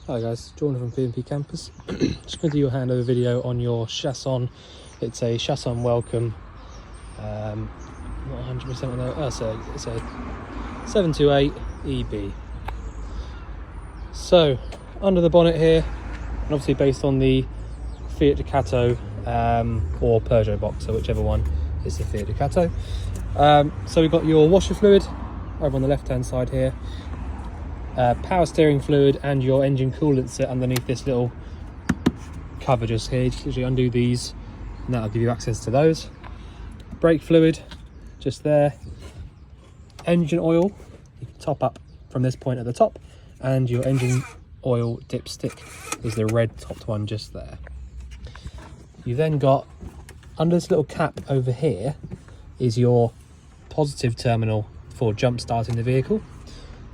Hi guys, Jordan from P&P Campers. Just going to do your handover video on your Chausson. It's a Chausson Welcome. Not 100% I know. Oh, it's a 728 EB. So under the bonnet here, and obviously based on the Fiat Ducato or Peugeot Boxer, whichever one is the Fiat Ducato. So we've got your washer fluid over on the left hand side here. Power steering fluid and your engine coolant sit underneath this little cover just here. Just literally undo these and that'll give you access to those. Brake fluid just there. Engine oil, you can top up from this point at the top, and your engine oil dipstick is the red topped one just there. You then got under this little cap over here is your positive terminal for jump starting the vehicle.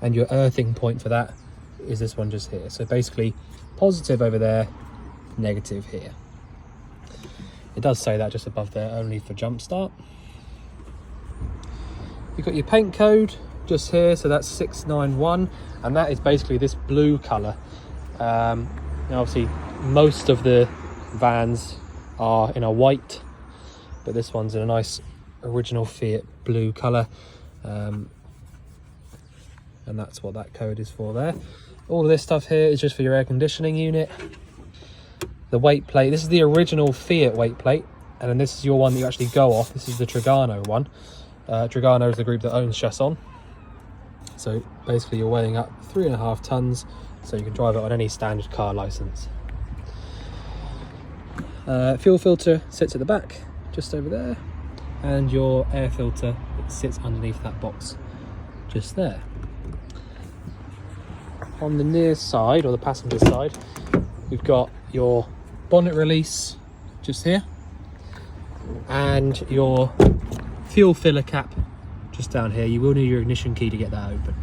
And your earthing point for that is this one just here. So basically positive over there, negative here. It does say that just above there, only for jump start. You've got your paint code just here, so that's 691, and that is basically this blue colour. Now obviously most of the vans are in a white, but this one's in a nice original Fiat blue colour. And that's what that code is for there. All of this stuff here is just for your air conditioning unit. The weight plate, this is the original Fiat weight plate, and then this is your one that you actually go off. This is the Trigano one. Trigano is the group that owns Chausson. So basically you're weighing up 3.5 tons, so you can drive it on any standard car license. Fuel filter sits at the back, just over there, and your air filter sits underneath that box, just there. On the near side, or the passenger side, we've got your bonnet release just here, and your fuel filler cap just down here. You will need your ignition key to get that open.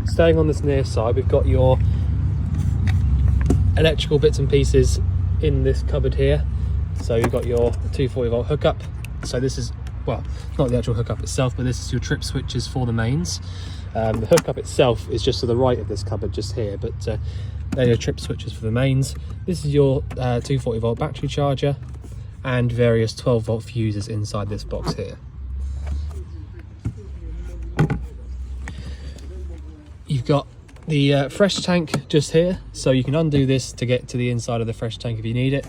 Staying on this near side, we've got your electrical bits and pieces in this cupboard here. So you've got your 240 volt hookup. So this is, well, not the actual hookup itself, but this is your trip switches for the mains. The hookup itself is just to the right of this cupboard just here, but they're your trip switches for the mains. This is your 240 volt battery charger and various 12 volt fuses inside this box here. You've got the fresh tank just here, so you can undo this to get to the inside of the fresh tank if you need it,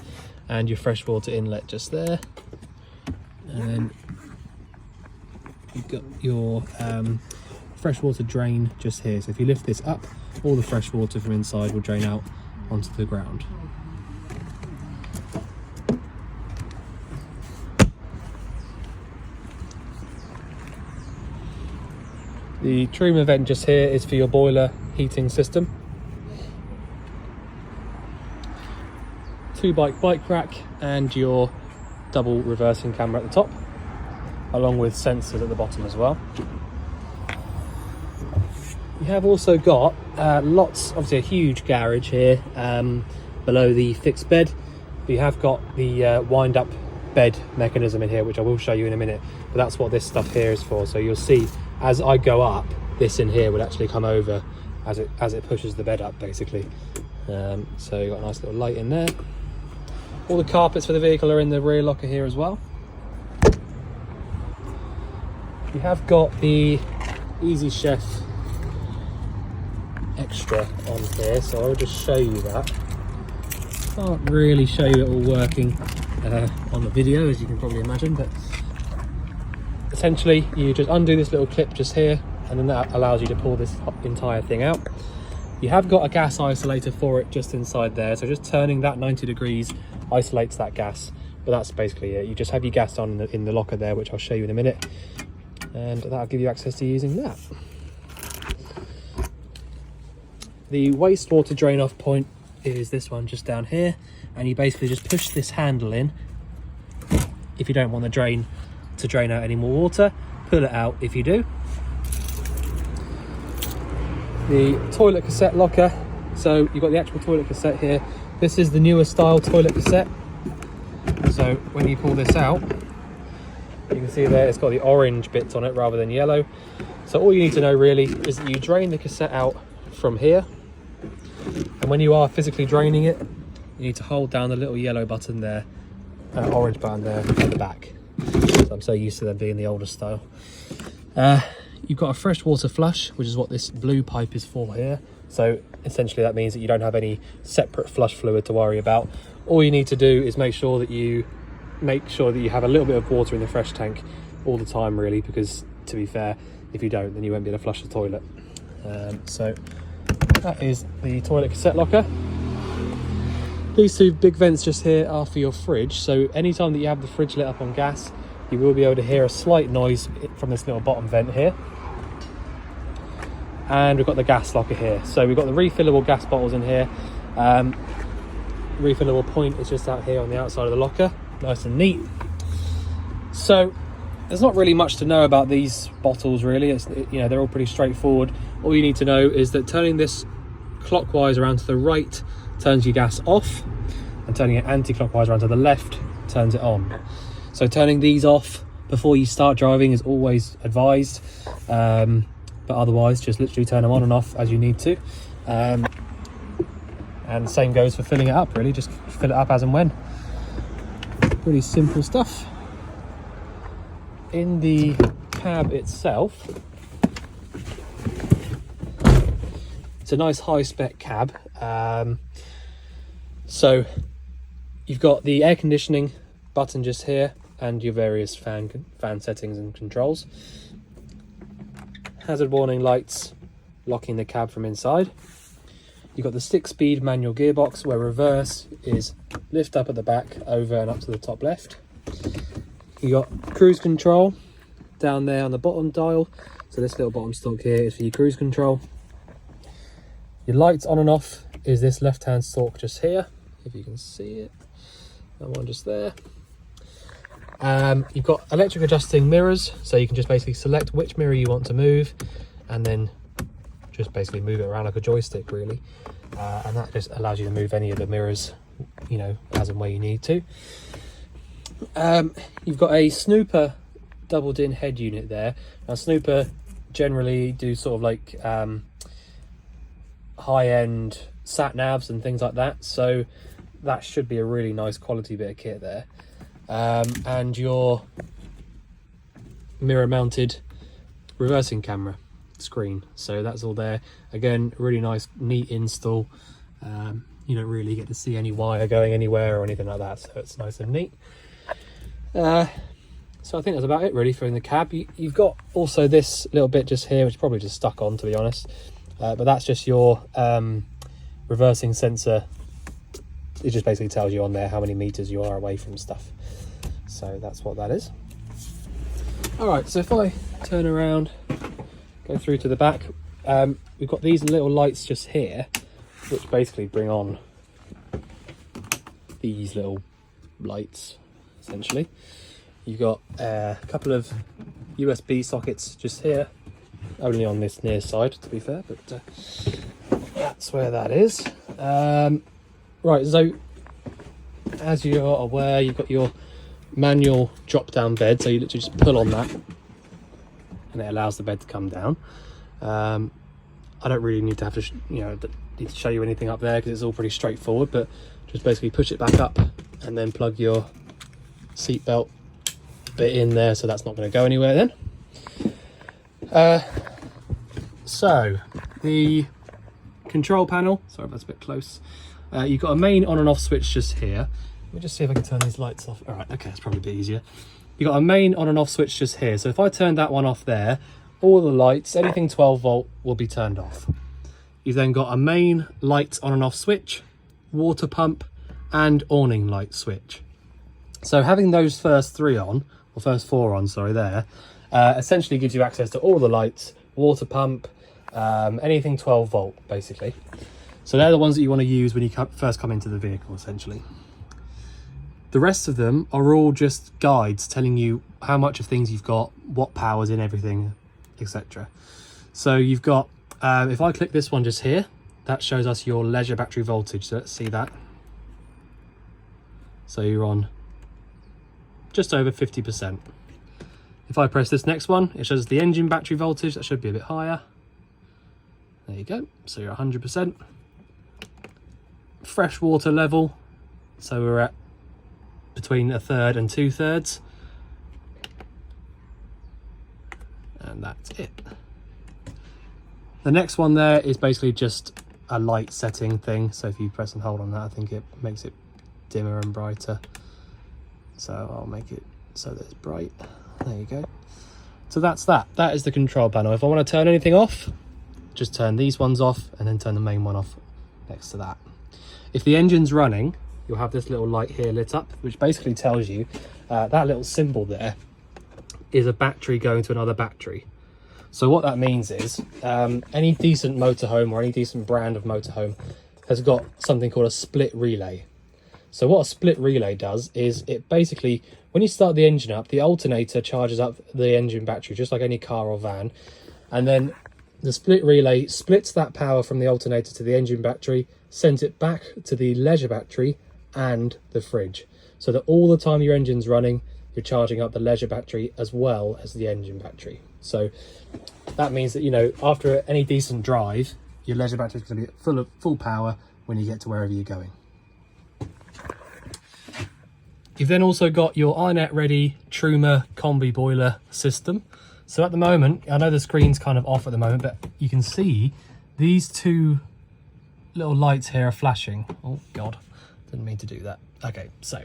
and your fresh water inlet just there. And then you've got your freshwater drain just here, so if you lift this up, all the fresh water from inside will drain out onto the ground. The Truma vent just here is for your boiler heating system. 2 bike rack and your double reversing camera at the top, along with sensors at the bottom as well. You have also got lots, obviously a huge garage here below the fixed bed. You have got the wind up bed mechanism in here, which I will show you in a minute, but that's what this stuff here is for. So you'll see as I go up, this in here would actually come over as it pushes the bed up basically. So you've got a nice little light in there. All the carpets for the vehicle are in the rear locker here as well. You have got the Easy Chef extra on here, so I'll just show you that. Can't really show you it all working on the video, as you can probably imagine, but essentially you just undo this little clip just here, and then that allows you to pull this entire thing out. You have got a gas isolator for it just inside there, so just turning that 90 degrees isolates that gas, but that's basically it. You just have your gas on in the locker there, which I'll show you in a minute, and that'll give you access to using that. The wastewater drain off point is this one just down here, and you basically just push this handle in if you don't want the drain to drain out any more water. Pull it out if you do. The toilet cassette locker, so you've got the actual toilet cassette here. This is the newer style toilet cassette, so when you pull this out, you can see there it's got the orange bits on it rather than yellow. So all you need to know really is that you drain the cassette out from here, and when you are physically draining it, you need to hold down the little yellow button there, orange button there at the back. So I'm so used to them being the older style. You've got a freshwater flush, which is what this blue pipe is for here. So essentially that means that you don't have any separate flush fluid to worry about. All you need to do is make sure that you have a little bit of water in the fresh tank all the time, really, because to be fair, if you don't, then you won't be able to flush the toilet. So that is the toilet cassette locker. These two big vents just here are for your fridge, so anytime that you have the fridge lit up on gas, you will be able to hear a slight noise from this little bottom vent here. And we've got the gas locker here. So we've got the refillable gas bottles in here. Refillable point is just out here on the outside of the locker, nice and neat. So there's not really much to know about these bottles, really. They're all pretty straightforward. All you need to know is that turning this clockwise around to the right turns your gas off, and turning it anti-clockwise around to the left turns it on. So turning these off before you start driving is always advised, but otherwise just literally turn them on and off as you need to. And the same goes for filling it up, really. Just fill it up as and when. Pretty simple stuff. In the cab itself, it's a nice high-spec cab. So you've got the air conditioning button just here, and your various fan settings and controls. Hazard warning lights locking the cab from inside. You've got the 6-speed manual gearbox, where reverse is lift up at the back, over and up to the top left. You got cruise control down there on the bottom dial. So this little bottom stalk here is for your cruise control. Your lights on and off is this left-hand stalk just here, if you can see it. That one just there. You've got electric adjusting mirrors, so you can just basically select which mirror you want to move, and then just basically move it around like a joystick, really. And that just allows you to move any of the mirrors, as and where you need to. You've got a Snooper double-din head unit there. Now Snooper generally do sort of like high-end sat navs and things like that, so that should be a really nice quality bit of kit there. And your mirror mounted reversing camera screen, so that's all there. Again, really nice, neat install. You don't really get to see any wire going anywhere or anything like that, so it's nice and neat. So I think that's about it, really, for in the cab. You've got also this little bit just here, which is probably just stuck on, to be honest, but that's just your reversing sensor. It just basically tells you on there how many meters you are away from stuff, so that's what that is. All right, so if I turn around, go through to the back, we've got these little lights just here, which basically bring on these little lights, essentially. You've got a couple of USB sockets just here, only on this near side, to be fair, but that's where that is. Right, so as you're aware, you've got your manual drop down bed, so you literally just pull on that and it allows the bed to come down. I don't really need to have to need to show you anything up there because it's all pretty straightforward, but just basically push it back up and then plug your seatbelt bit in there, so that's not going to go anywhere then. So the control panel, sorry if that's a bit close, you've got a main on and off switch just here. Let me just see if I can turn these lights off. All right, okay, that's probably a bit easier. You've got a main on and off switch just here, so if I turn that one off there, all the lights, anything 12 volt, will be turned off. You've then got a main lights on and off switch, water pump, and awning light switch. So having those first four on, sorry, there, essentially gives you access to all the lights, water pump, anything 12 volt, basically. So they're the ones that you want to use when you first come into the vehicle, essentially. The rest of them are all just guides telling you how much of things you've got, what power's in everything, etc. So you've got, if I click this one just here, that shows us your leisure battery voltage. So let's see that. So you're on just over 50%. If I press this next one, it shows the engine battery voltage. That should be a bit higher. There you go. So you're 100%. Fresh water level. So we're at between 1/3 and 2/3. And that's it. The next one there is basically just a light setting thing. So if you press and hold on that, I think it makes it dimmer and brighter. So I'll make it so that it's bright. There you go. So that's that. That is the control panel. If I want to turn anything off, just turn these ones off and then turn the main one off next to that. If the engine's running, you'll have this little light here lit up, which basically tells you that little symbol there is a battery going to another battery. So what that means is any decent motorhome or any decent brand of motorhome has got something called a split relay. So what a split relay does is it basically, when you start the engine up, the alternator charges up the engine battery just like any car or van, and then the split relay splits that power from the alternator to the engine battery, sends it back to the leisure battery and the fridge, so that all the time your engine's running, you're charging up the leisure battery as well as the engine battery. So that means that, you know, after any decent drive, your leisure battery is going to be full power when you get to wherever you're going. You've then also got your INET ready Truma combi boiler system. So at the moment, I know the screen's kind of off at the moment, but you can see these two little lights here are flashing. Oh God, didn't mean to do that. Okay, so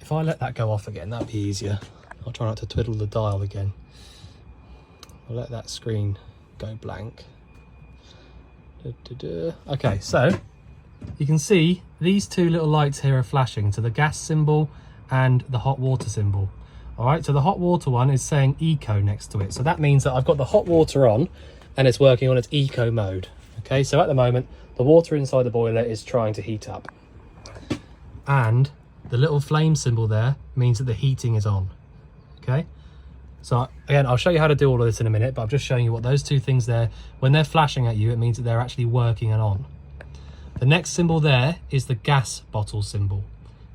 if I let that go off again, that'd be easier. I'll try not to twiddle the dial again. I'll let that screen go blank. Okay, so you can see these two little lights here are flashing, to the gas symbol and the hot water symbol. All right, so the hot water one is saying eco next to it. So that means that I've got the hot water on and it's working on its eco mode. Okay, so at the moment, the water inside the boiler is trying to heat up. And the little flame symbol there means that the heating is on. Okay, so again, I'll show you how to do all of this in a minute, but I'm just showing you what those two things there, when they're flashing at you, it means that they're actually working and on. The next symbol there is the gas bottle symbol.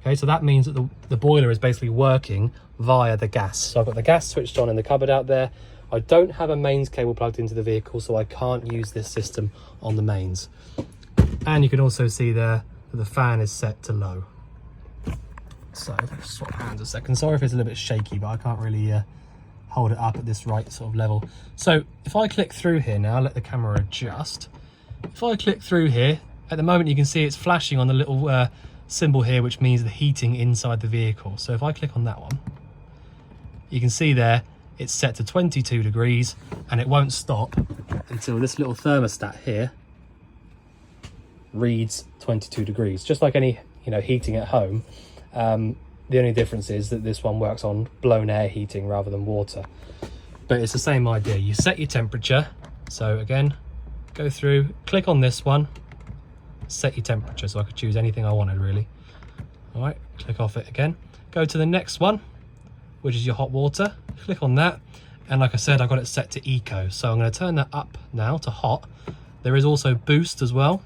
Okay, so that means that the boiler is basically working via the gas. So I've got the gas switched on in the cupboard out there. I don't have a mains cable plugged into the vehicle, so I can't use this system on the mains. And you can also see there that the fan is set to low. So if I just swap hands a second. Sorry if it's a little bit shaky, but I can't really hold it up at this right sort of level. So if I click through here now, let the camera adjust. If I click through here, at the moment you can see it's flashing on the little symbol here, which means the heating inside the vehicle. So if I click on that one, you can see there it's set to 22 degrees and it won't stop until this little thermostat here reads 22 degrees. Just like any, you know, heating at home, the only difference is that this one works on blown air heating rather than water, but it's the same idea. You set your temperature. So again, go through, click on this one, set your temperature, so I could choose anything I wanted really. All right, click off it again, go to the next one, which is your hot water, click on that, and like I said, I got it set to eco, so I'm going to turn that up now to hot. There is also boost as well,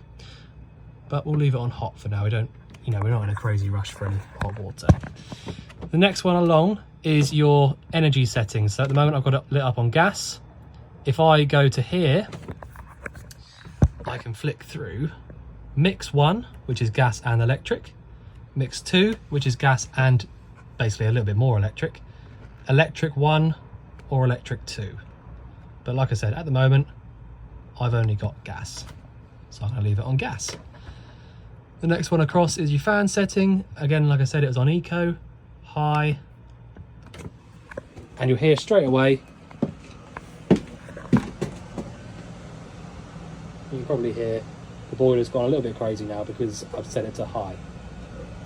but we'll leave it on hot for now. We don't, you know, we're not in a crazy rush for any hot water. The next one along is your energy settings. So at the moment I've got it lit up on gas. If I go to here, I can flick through mix 1, which is gas and electric, mix 2, which is gas and basically a little bit more electric, electric 1 or electric 2. But like I said, at the moment I've only got gas, so I'm going to leave it on gas. The next one across is your fan setting. Again, like I said, it was on eco, high, and you'll hear straight away, you can probably hear the boiler's gone a little bit crazy now because I've set it to high.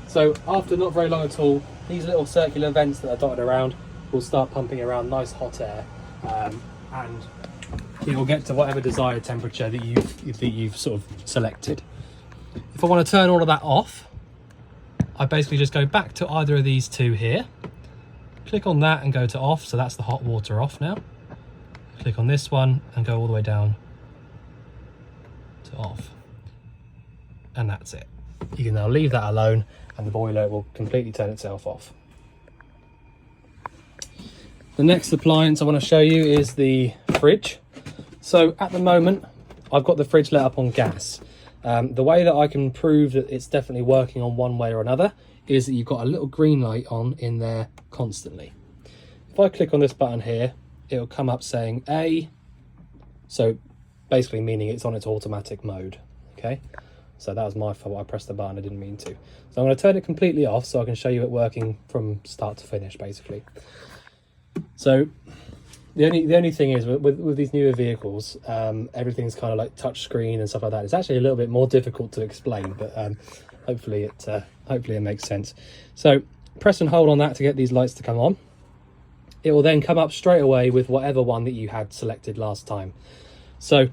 So after not very long at all, these little circular vents that are dotted around will start pumping around nice hot air, and it will get to whatever desired temperature that you've sort of selected. If I want to turn all of that off, I basically just go back to either of these two here, click on that and go to off, so that's the hot water off now. Click on this one and go all the way down to off, and that's it. You can now leave that alone and the boiler will completely turn itself off. The next appliance I want to show you is the fridge. So at the moment, I've got the fridge lit up on gas. The way that I can prove that it's definitely working on one way or another is that you've got a little green light on in there constantly. If I click on this button here, it'll come up saying A, so basically meaning it's on its automatic mode, okay? So that was my fault, I pressed the button, I didn't mean to. So I'm going to turn it completely off so I can show you it working from start to finish, basically. So the only thing is with these newer vehicles, everything's kind of like touch screen and stuff like that. It's actually a little bit more difficult to explain, but hopefully it makes sense. So press and hold on that to get these lights to come on. It will then come up straight away with whatever one that you had selected last time. So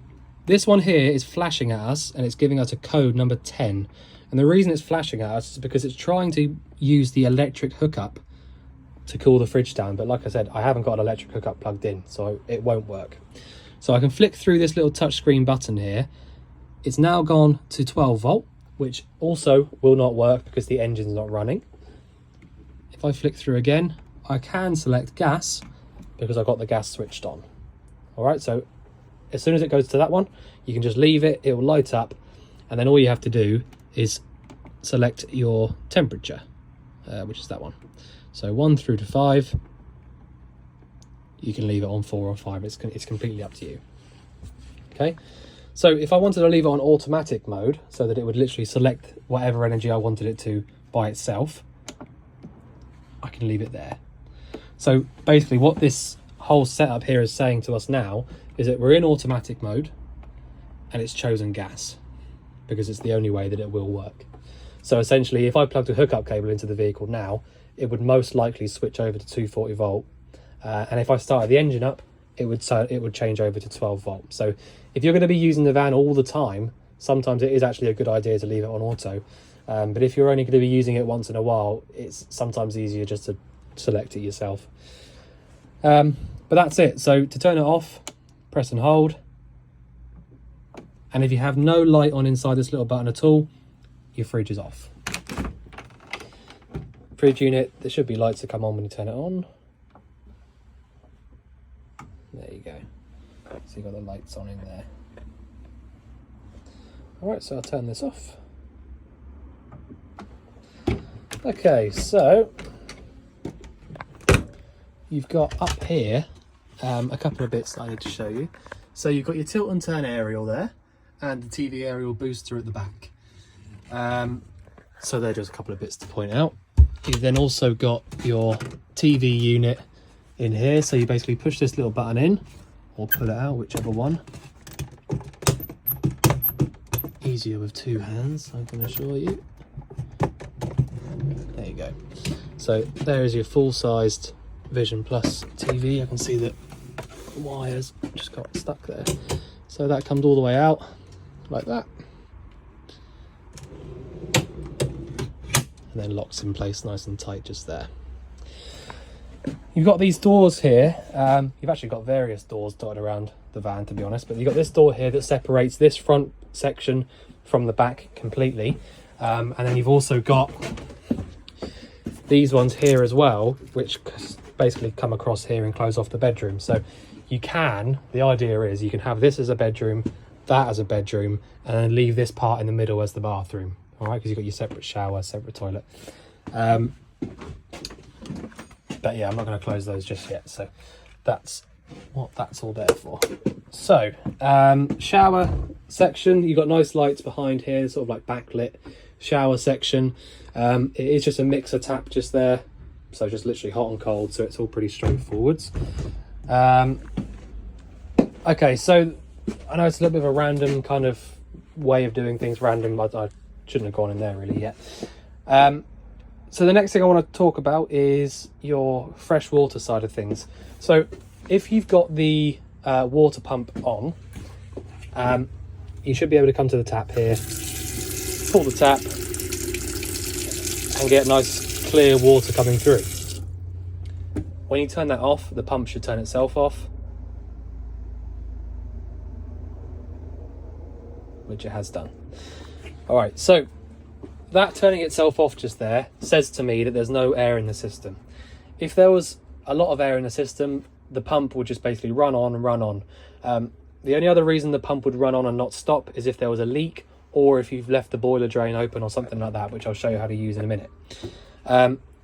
this one here is flashing at us and it's giving us a code number 10. And the reason it's flashing at us is because it's trying to use the electric hookup to cool the fridge down. But like I said, I haven't got an electric hookup plugged in, so it won't work. So I can flick through this little touchscreen button here. It's now gone to 12 volt, which also will not work because the engine's not running. If I flick through again, I can select gas because I've got the gas switched on. All right, so as soon as it goes to that one, you can just leave it, it will light up, and then all you have to do is select your temperature, which is that one. So 1 through to 5, you can leave it on 4 or 5, it's completely up to you. Okay, so if I wanted to leave it on automatic mode so that it would literally select whatever energy I wanted it to by itself, I can leave it there. So basically what this whole setup here is saying to us now is that we're in automatic mode and it's chosen gas because it's the only way that it will work. So essentially, if I plugged a hookup cable into the vehicle now, it would most likely switch over to 240 volt. And if I started the engine up, it would change over to 12 volt. So if you're going to be using the van all the time, sometimes it is actually a good idea to leave it on auto. But if you're only going to be using it once in a while, it's sometimes easier just to select it yourself. But that's it. So to turn it off, press and hold. And if you have no light on inside this little button at all, your fridge is off. Fridge unit, there should be lights that come on when you turn it on. There you go. So you've got the lights on in there. All right, so I'll turn this off. Okay, so you've got up here a couple of bits that I need to show you. So you've got your tilt and turn aerial there and the TV aerial booster at the back. So they're just a couple of bits to point out. You've then also got your TV unit in here. So you basically push this little button in or pull it out, whichever one. Easier with two hands, I can assure you. There you go. So there is your full-sized Vision Plus TV. I can see that the wires just got stuck there. So that comes all the way out like that. And then locks in place nice and tight just there. You've got these doors here. You've actually got various doors dotted around the van, to be honest, but you've got this door here that separates this front section from the back completely. And then you've also got these ones here as well, which basically come across here and close off the bedroom. So you can, the idea is you can have this as a bedroom, that as a bedroom, and then leave this part in the middle as the bathroom. All right, because you've got your separate shower, separate toilet. But yeah, I'm not going to close those just yet. So that's what that's all there for. So shower section, you've got nice lights behind here, sort of like backlit shower section. It is just a mixer tap just there. So just literally hot and cold. So it's all pretty straightforward. Okay, so I know it's a little bit of a random kind of way of doing things. Random, I shouldn't have gone in there really yet. So the next thing I want to talk about is your fresh water side of things. So if you've got the water pump on, you should be able to come to the tap here, pull the tap and get nice clear water coming through. When you turn that off, the pump should turn itself off, which it has done. All right, so that turning itself off just there says to me that there's no air in the system. If there was a lot of air in the system, the pump would just basically run on and run on. The only other reason the pump would run on and not stop is if there was a leak, or if you've left the boiler drain open or something like that, which I'll show you how to use in a minute.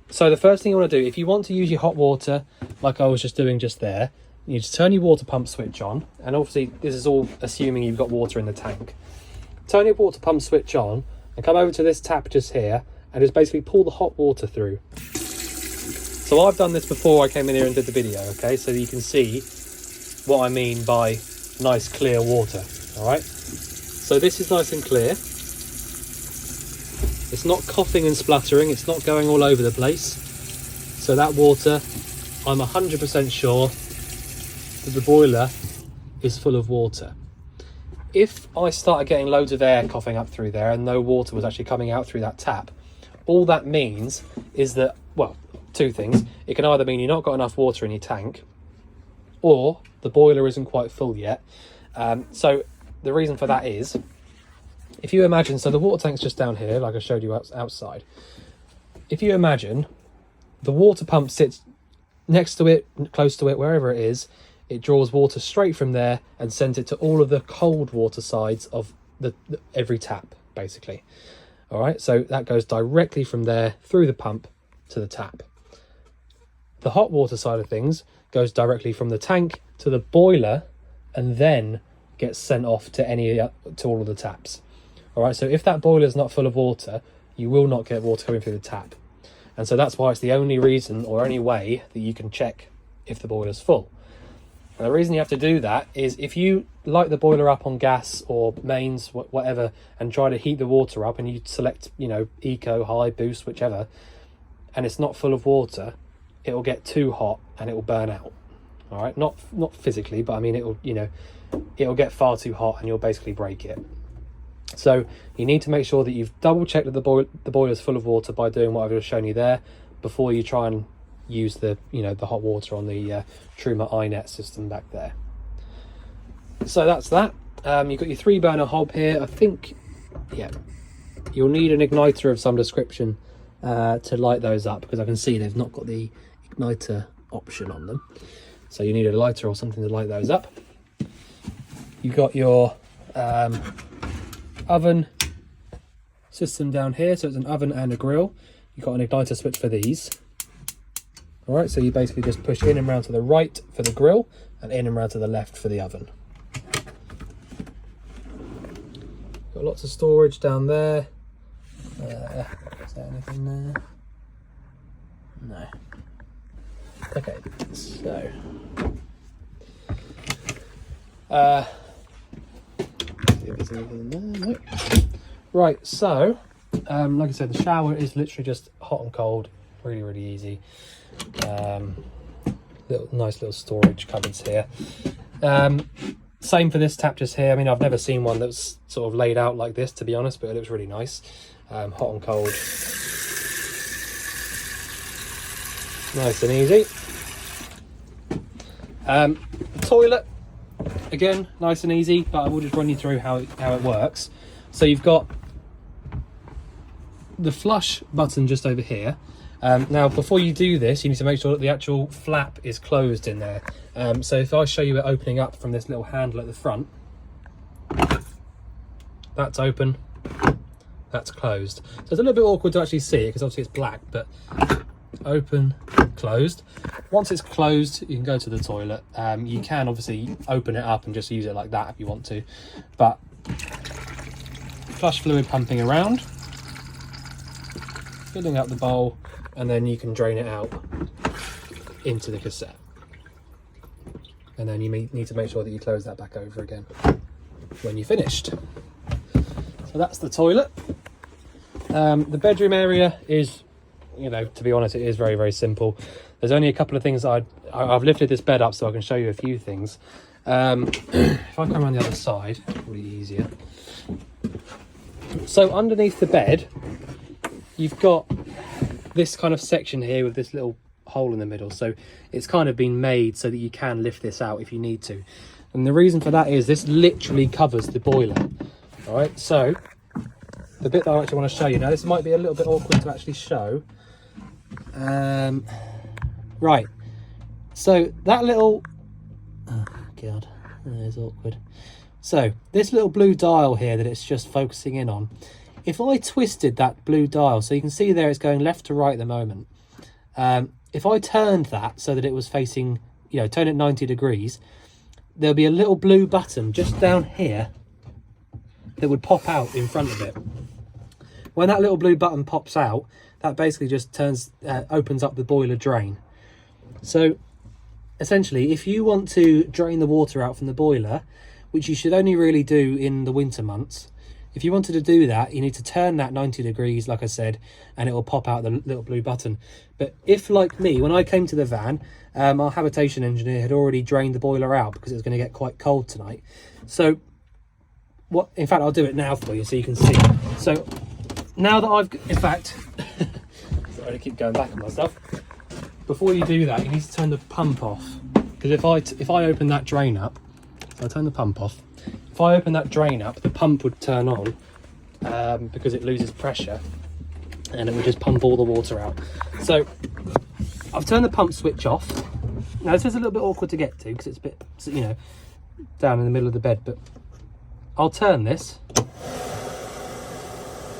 So the first thing you want to do, if you want to use your hot water like I was just doing just there, you just turn your water pump switch on, and obviously this is all assuming you've got water in the tank. Turn your water pump switch on and come over to this tap just here and just basically pull the hot water through. So I've done this before I came in here and did the video, okay, so you can see what I mean by nice clear water. All right, so this is nice and clear. It's not coughing and spluttering, it's not going all over the place. So that water, I'm 100% sure that the boiler is full of water. If I started getting loads of air coughing up through there and no water was actually coming out through that tap, all that means is that, well, two things. It can either mean you've not got enough water in your tank, or the boiler isn't quite full yet. So the reason for that is, if you imagine, so the water tank's just down here, like I showed you outside. If you imagine the water pump sits next to it, close to it, wherever it is, it draws water straight from there and sends it to all of the cold water sides of every tap, basically. All right, so that goes directly from there through the pump to the tap. The hot water side of things goes directly from the tank to the boiler and then gets sent off to all of the taps. All right, so if that boiler is not full of water, you will not get water coming through the tap. And so that's why it's the only reason or only way that you can check if the boiler's full. And the reason you have to do that is if you light the boiler up on gas or mains, whatever, and try to heat the water up and you select, you know, eco, high, boost, whichever, and it's not full of water, it will get too hot and it will burn out. All right, not physically, but I mean, it'll get far too hot and you'll basically break it. So you need to make sure that you've double checked that the boiler's full of water by doing what I've just shown you there before you try and use the hot water on the Truma iNet system back there. So that's that. You've got your 3-burner hob here. I think, yeah, you'll need an igniter of some description to light those up, because I can see they've not got the igniter option on them. So you need a lighter or something to light those up. You've got your oven system down here, so it's an oven and a grill. You've got an igniter switch for these. All right, so you basically just push in and round to the right for the grill and in and round to the left for the oven. Got lots of storage down there. Is there anything there? No. Okay, so see if there's anything there. No. Right, so like I said, the shower is literally just hot and cold, really easy. Nice little storage cupboards here. Same for this tap just here. I mean, I've never seen one that's sort of laid out like this, to be honest, but it looks really nice. Hot and cold, nice and easy. Toilet, again, nice and easy, but I will just run you through how it works. So you've got the flush button just over here. Now, before you do this, you need to make sure that the actual flap is closed in there. So if I show you it opening up from this little handle at the front, that's open, that's closed. So it's a little bit awkward to actually see it because obviously it's black, but open, closed. Once it's closed, you can go to the toilet. You can obviously open it up and just use it like that if you want to, but flush fluid pumping around, filling up the bowl, and then you can drain it out into the cassette. And then you need to make sure that you close that back over again when you're finished. So that's the toilet. The bedroom area is, you know, to be honest, it is very simple. There's only a couple of things I've lifted this bed up so I can show you a few things. If I come around the other side, probably easier. So underneath the bed, you've got this kind of section here with this little hole in the middle. So it's kind of been made so that you can lift this out if you need to. And the reason for that is this literally covers the boiler. All right, so the bit that I actually want to show you now, this might be a little bit awkward to actually show. Right, so that little, oh God, It's awkward. So this little blue dial here that it's just focusing in on, if I twisted that blue dial, so you can see there it's going left to right at the moment. If I turned that so that it was facing, you know, turn it 90 degrees, there'll be a little blue button just down here that would pop out in front of it. When that little blue button pops out, that basically just opens up the boiler drain. So essentially, if you want to drain the water out from the boiler, which you should only really do in the winter months, if you wanted to do that, you need to turn that 90 degrees, like I said, and it will pop out the little blue button. But if, like me, when I came to the van, our habitation engineer had already drained the boiler out because it was going to get quite cold tonight. So, in fact, I'll do it now for you so you can see. So, now that in fact, sorry to keep going back on myself. Before you do that, you need to turn the pump off. Because if I open that drain up, so I'll turn the pump off. If I open that drain up, the pump would turn on because it loses pressure and it would just pump all the water out. So I've turned the pump switch off. Now this is a little bit awkward to get to because it's a bit, you know, down in the middle of the bed, but I'll turn this.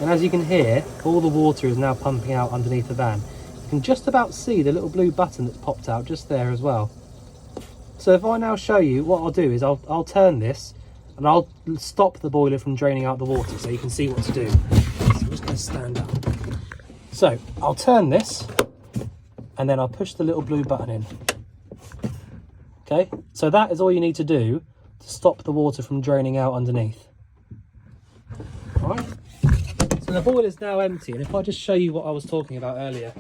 And as you can hear, all the water is now pumping out underneath the van. You can just about see the little blue button that's popped out just there as well. So if I now show you, what I'll do is I'll turn this and I'll stop the boiler from draining out the water so you can see what to do. So I'm just going to stand up. So I'll turn this and then I'll push the little blue button in. Okay, so that is all you need to do to stop the water from draining out underneath. All right, so the boiler is now empty, and if I just show you what I was talking about earlier.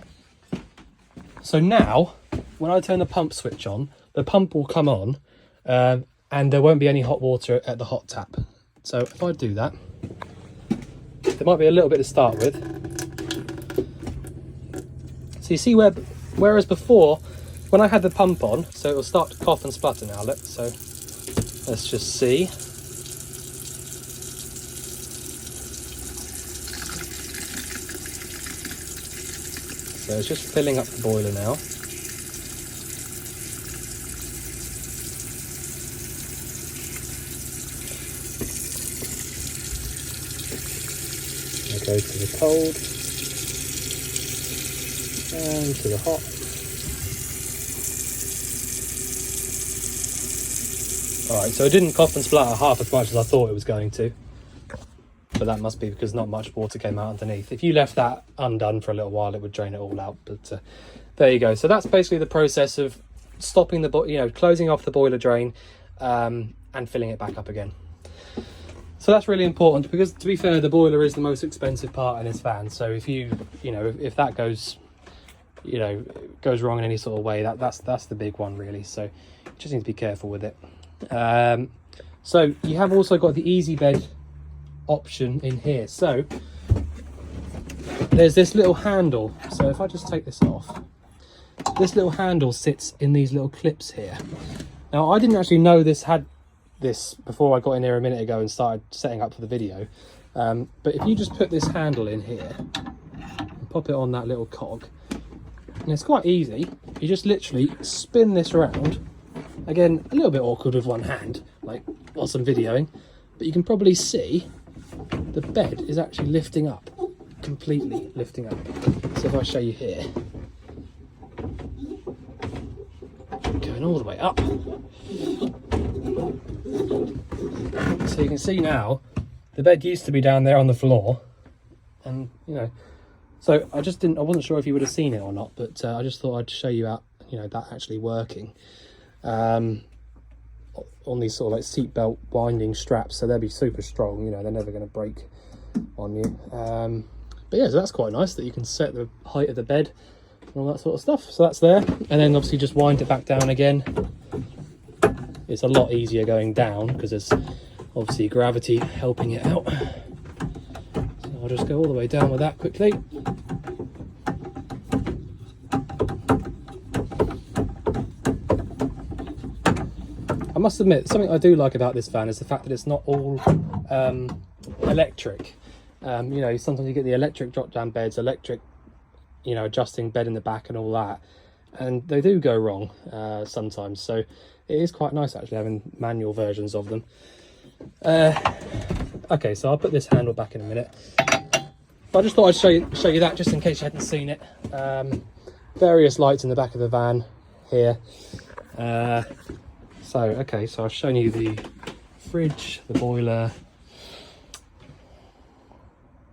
So now, when I turn the pump switch on, the pump will come on and there won't be any hot water at the hot tap. So if I do that, there might be a little bit to start with. So you see whereas before, when I had the pump on, so it will start to cough and splutter now, look. So let's just see. So it's just filling up the boiler now. Go to the cold and to the hot. Alright, so it didn't cough and splatter half as much as I thought it was going to, but that must be because not much water came out underneath. If you left that undone for a little while, it would drain it all out. But there you go. So that's basically the process of stopping closing off the boiler drain and filling it back up again. So that's really important because, to be fair, the boiler is the most expensive part in this van. So if if that goes wrong in any sort of way, that's the big one really. So you just need to be careful with it. So you have also got the easy bed option in here. So there's this little handle. So if I just take this off, this little handle sits in these little clips here. Now I didn't actually know this had this before I got in here a minute ago and started setting up for the video, but if you just put this handle in here and pop it on that little cog, and it's quite easy, you just literally spin this around. Again, a little bit awkward with one hand, like whilst I'm videoing, but you can probably see the bed is actually lifting up, completely lifting up. So if I show you here, going all the way up. So you can see now, the bed used to be down there on the floor, and so I wasn't sure if you would have seen it or not, but I just thought I'd show you out, that actually working on these sort of like seatbelt winding straps, so they'll be super strong. They're never going to break on you. But yeah, so that's quite nice that you can set the height of the bed and all that sort of stuff. So that's there, and then obviously just wind it back down again. It's a lot easier going down because there's obviously gravity helping it out. So I'll just go all the way down with that quickly. I must admit, something I do like about this van is the fact that it's not all electric. Sometimes you get the electric drop down beds, electric, adjusting bed in the back and all that, and they do go wrong sometimes. So it is quite nice actually having manual versions of them. Okay, so I'll put this handle back in a minute. But I just thought I'd show you that just in case you hadn't seen it. Various lights in the back of the van here. So I've shown you the fridge, the boiler.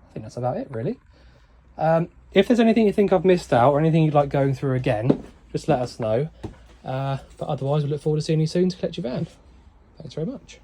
I think that's about it really. If there's anything you think I've missed out or anything you'd like going through again, just let us know. But otherwise, we look forward to seeing you soon to collect your van. Thanks very much.